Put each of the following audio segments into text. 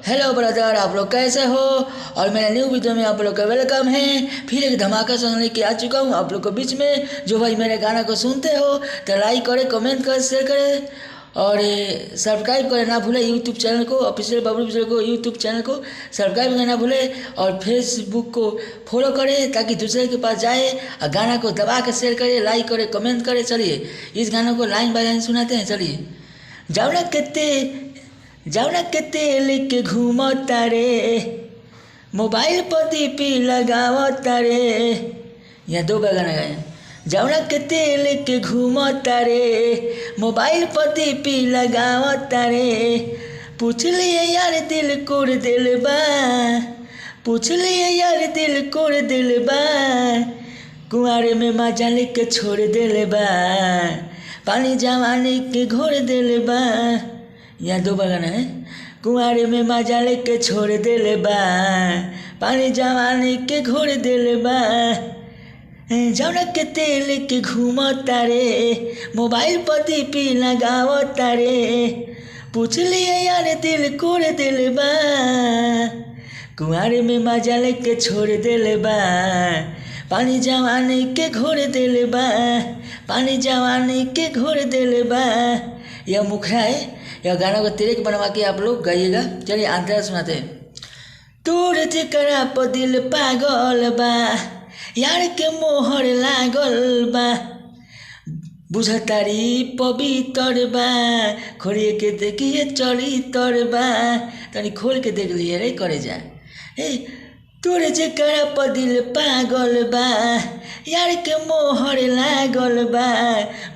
Hello brother, आप लोग कैसे हो। और मेरे न्यू वीडियो में आप लोग का वेलकम है। फिर एक धमाका सॉन्ग लेके आ चुका हूँ आप लोग के बीच में। जो भाई मेरे गाना को सुनते हो तो लाइक करें, कमेंट करें, शेयर करें और सब्सक्राइब करें ना भूले यूट्यूब चैनल को, ऑफिशियल बबलू विजय को यूट्यूब चैनल को सब्सक्राइब करना भूले और फेसबुक को फॉलो करें ताकि दूसरे के पास जाए और गाना को दबा के शेयर करें, लाइक करें, कमेंट करें। चलिए इस गाना को लाइन बाय लाइन सुनाते हैं। चलिए जावना के तेल के घूमो तारे, मोबाइल पर दीपी लगाओ तारे। यहाँ दो बार गाना गाए। जावना के तेल के घूमो तारे, मोबाइल पर दीपी लगाओ तारे। पूछ लिए यार दिल कोड़ दिल बा, पूछ लिए यार दिल कोड़ दिल बा। कुआरे में मजा लेके छोड़ दिल बा, पानी जवानी के घोर दिल बा। यहाँ दो बार गाना है। कुआरे में मजा लेके छोड़ दिल बा, पानी जवानी के घोर दिल बा। जौना के तेल के घूमो तारे, मोबाइल पर दीपी लगाओ तारे। पूछ लिए यार दिल कोड़ दिल बा, कुआरे में मजा लेके छोड़ दिल बा, पानी जवानी के घोर दिल बा, पानी जवानी के घोर दिल बा। यह मुखरा है। यह गाना को तिरक बनवा के आप लोग गाइएगा। चलिए अंतरा सुनाते हैं। तोर जेकरा पर दिल पागल बा, यार के मोहर लागल बा। बुझतारी पवित्र बा, खोलिए के देखिए चली तर बा। तनी खोल के देख लिए रे करे जा। तोर जेकरा पर दिल पागल बा, यार के मोहर लागल बा।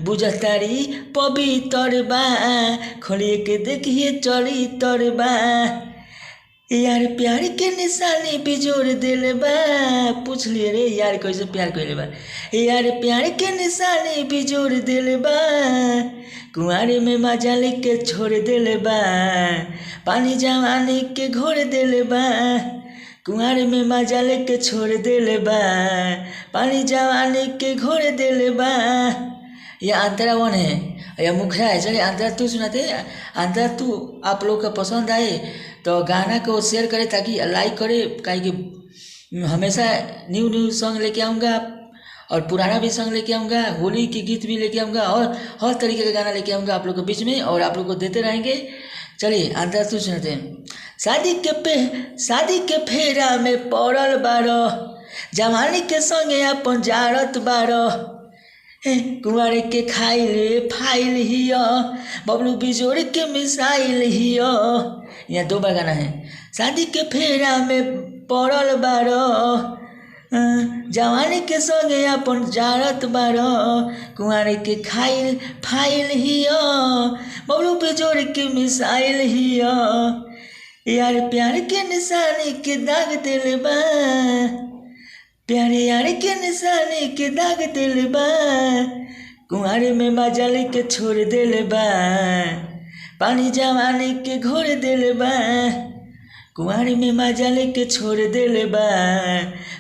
बुझतारी पवित्र बा, खोलिए के देखिए चली तर बा। यार प्यार के निशानी बिजोड़ दिल बा। पूछ लिए रे यार कैसे प्यार कइले बा। यार प्यार के निशानी बिजोड़ दिल बा, कुआरे में मजा लेके छोड़ दिल बा, पानी जवानी के घोर दिल बा। कुआरे में मजा लेके छोड़ दिल बा, पानी जवानी के घोर दिल बा। यह अंतरा वन है, यह मुखरा है। चलिए अंतरा तू सुनाते। अंतरा तू आप लोग का पसंद आए तो गाना को शेयर करें, ताकि लाइक करें। कि हमेशा न्यू सॉन्ग लेके आऊँगा और पुराना भी सॉन्ग लेके आऊँगा, होली के गीत भी लेके आऊँगा और हर तरीके का गाना लेके आऊँगा आप लोग के बीच में और आप लोग को देते रहेंगे। चलिए अंतरा तू सुनाते हैं। शादी के फेरा में पड़ल बारो, जवानी के संगे अपन जारत बारो। कुंवारे के खाइल फाइल हियो, बबलू बिजोड़ के मिसाइल हियो। यहाँ दो बार गाना है। शादी के फेरा में पड़ल बारो, जवानी के संगे अपन जारत बारो। कुंवारे के खाइल फाइल हियो, बबलू बिजोड़ के मिसाइल हियो। यार प्यार के निशानी के दाग दिल बा, प्यारे यार के निशानी के दाग दिल बा। कुआरे में मजा लेके छोड़ दिल बा, पानी जवानी के घोर दिल बा। कुआरे में मजा लेके छोड़ दिल बा,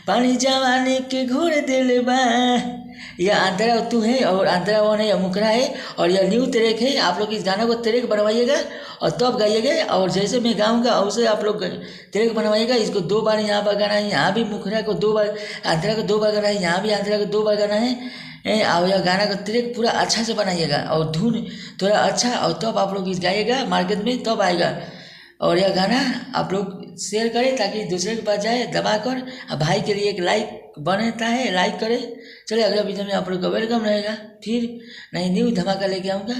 पानी जवानी के घोर दिल बा। यह अंतरा तू है और अंतरा वन है, यह मुकरा है और यह न्यू तिरक है। आप लोग इस गाना को तिरक बनवाइएगा और तब गाइएगा। और जैसे मैं गाऊंगा वैसे आप लोग तिरक बनवाइएगा। इसको दो बार यहाँ पर गाना है, यहाँ भी मुखरा को दो बार, अंतरा को दो बार गाना है, यहाँ भी अंतरा को दो बार गाना है। और यह गाना का तिरक पूरा अच्छा से बनाइएगा और धुन थोड़ा अच्छा, और तब आप लोग इस गाइएगा मार्केट में तब आएगा। और यह गाना आप लोग शेयर करें ताकि दूसरे के पास जाए दबा कर। भाई के लिए एक लाइक बनता है, लाइक करें। चलिए अगला वीडियो में आप लोग का वेलकम रहेगा। फिर नई न्यू धमाका लेके आऊँगा।